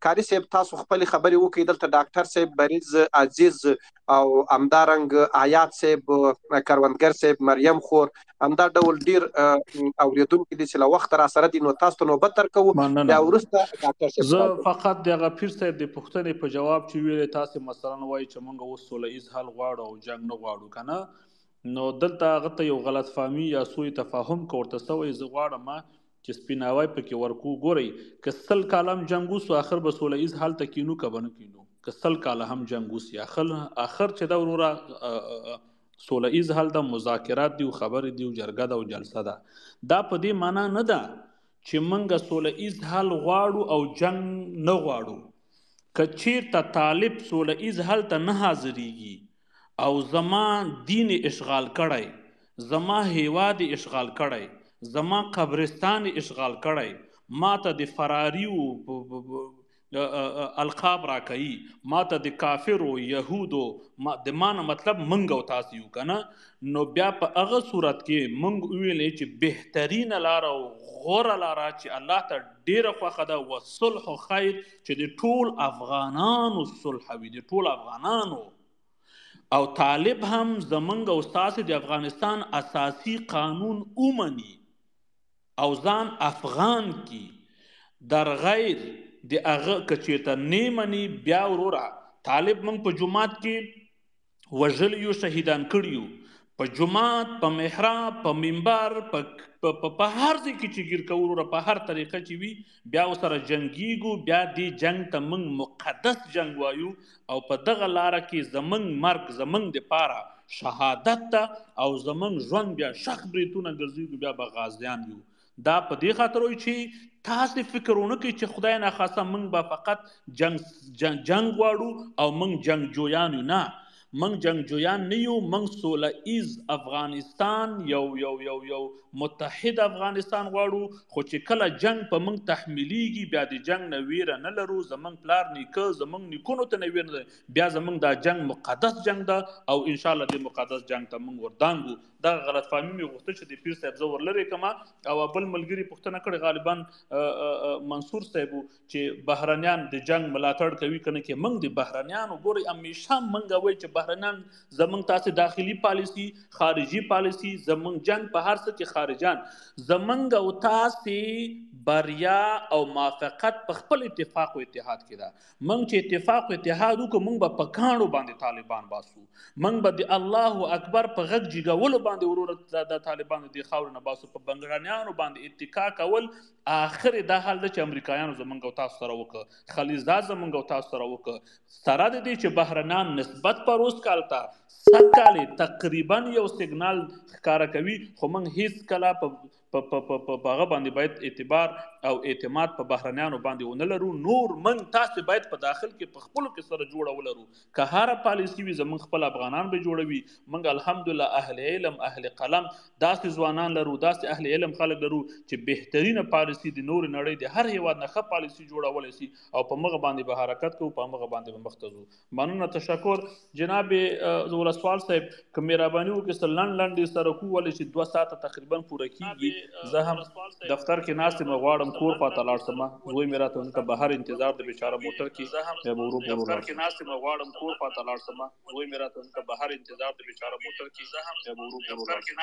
کاري صاحب تاسو خپلې خبرې وکړئ، دلته ډاکټر صاحب، بریز عزیز او همدارنګ آیات صاحب، کروندګر صاحب، مریم خور، همدا ډول ډیر اوریدونکي دي چې له وخت را سره دي، نو تاسو ته نوبت درکوو. بیا وروسته ډاکټر صاحب زه فقط دغه پیر صاحب د پوښتنې په جواب چې ویلې تاسې مثلا وایي چې موږ اوس سوله ایز حل غواړو او جنګ نه غواړو که نه، نو دلته هغه ته یو غلط فهمي یا سوء تفاهم که ورته سوی. زه غواړم چې سپیناوی پکې ورکو. ګورئ که 100 کاله هم جنګ وسو اخر به سوله ایز حل ته کینو که به نه کینو. که 100 کاله هم جنګ وسي اخر چې دا وروره سوله ایز حل د مذاکرات دی او خبرې دی او جرګه ده او جلسه ده. دا په دې معنا نه ده چې منګه سوله ایز حل غواړو او جنگ نه غواړو. که چیرته طالب سوله ایز حل ته نه حاضریږي او زما دین اشغال کړی، زما هیواد اشغال کړی، زما قبرستان اشغال کړی، ما ته د فراریو القاب را کوي، ما ته د کافرو یهودو د مانه مطلب منګ او تاسو یو کنه، نو بیا په هغه صورت کې منګ ویلې چې بهترینه لار او غوره لار چې الله ته ډیره خوښه ده و صلح خیر، چې د ټول افغانانو صلح وي، د ټول افغانانو. او طالب هم زمنګ او تاسو د افغانستان اساسی قانون اومني او ځان افغان کی، در غیر د هغه کچېته نیمني. بیا وروره طالب موږ په جماعت کې وژلیو، شهیدان کړیو، په جماعت، په محراب، په منبر، په هر ځای کې چې ګیر کوو وروره، په هر طریقه چې وي بیا ورسره جنګیږو. بیا دې جنګ ته موږ مقدس جنګ وایو او په دغه لاره کې زموږ مرګ زموږ دپاره شهادت ته او زموږ ژوند بیا شخ بریتونه ګرځېږو، بیا به غازیان یو. دا په دې خاطر وایي چې تاسې فکر ونه کوئ چې خدای ناخواسته موږ به فقط جنګ غواړو او موږ جنګجویان یو. نه، موږ جنګجویان نه یو. موږ سوله ایز افغانستان، یو متحد افغانستان غواړو. خو چې کله جنگ په موږ تحمیلیږي بیا د جنگ نه ویره نه لرو. زموږ پلار نیکه زموږ نیکونو ته نه ویره نه، بیا زموږ دا جنگ مقدس جنگ ده او انشاءالله د مقدس جنگ ته موږ وردانګو. دغه غلط فهمي مې غوښتل چې د پیر صاحب زه ورلرې کما. او بل ملګري پوښتنه کړې غالبا منصور صاحب چې بهرنیان د جنگ ملاتړ کوي کنه، کې موږ د بهرنیانو ګوري همیشه موږ وایي چې بهرنیان زموږ تاسو داخلي پالیسی، خارجي پالیسی، زموږ جنگ په هر څه کې خارجان، زموږ او تاسو بریا او موافقت په خپل اتفاق او اتحاد کې ده. موږ چې اتفاق او اتحاد وکړو موږ به په کاڼو باندې طالبان باسو، موږ به د الله اکبر په غږ جګولو باندې وروره د طالبانو د خاورو نه باسو، په بنګړانیانو باندې اتکا کول. آخر دا حال ده چې امریکایانو زمونږ او تاسو سره وکړه، خلیزا زمونږ او تاسو سره وکړه، سره د دې چې بهرنیان نسبت په روز کال ته 100 کال تقریبا یو سیګنال ښکاره کوي. خو موږ هیڅ کله په هغه باندې باید اعتبار او اعتماد په بهرنیانو باندې ونه لرو. نور موږ تاسو باید په داخل کې په خپلو کې سره جوړه ولرو. که هره پالیسي وي زموږ خپل افغانان به جوړوي. موږ الحمدلله اهل علم، اهل قلم، داسې ځوانان لرو، داسې اهل علم خلک لرو چې بهترینه پالیسي د نور نړۍ د هر هیواد نه ښه پالیسي جوړولی سي او په مغه باندې به حرکت کوو، په مغه باندې به مخته ځو. مننه، تشکر جناب ولسوال صاحب. که مهرباني وکړئ لنډ سره کو ولې چې 2 ساعته تقریبا پوره کیږي. زه هم دفتر کې ناست یم، غواړم کور خواته لاړ شم. زوی مې راته دلته بهر انتظار د بیچاره موټر کې، بیا به ورو ورو لاړ شم. غواړم کور خواته لاړ شم. زوی مې راته دلته بهر انتظار د بیچاره موټر کې، بیا به ورو ورو لاړ شم.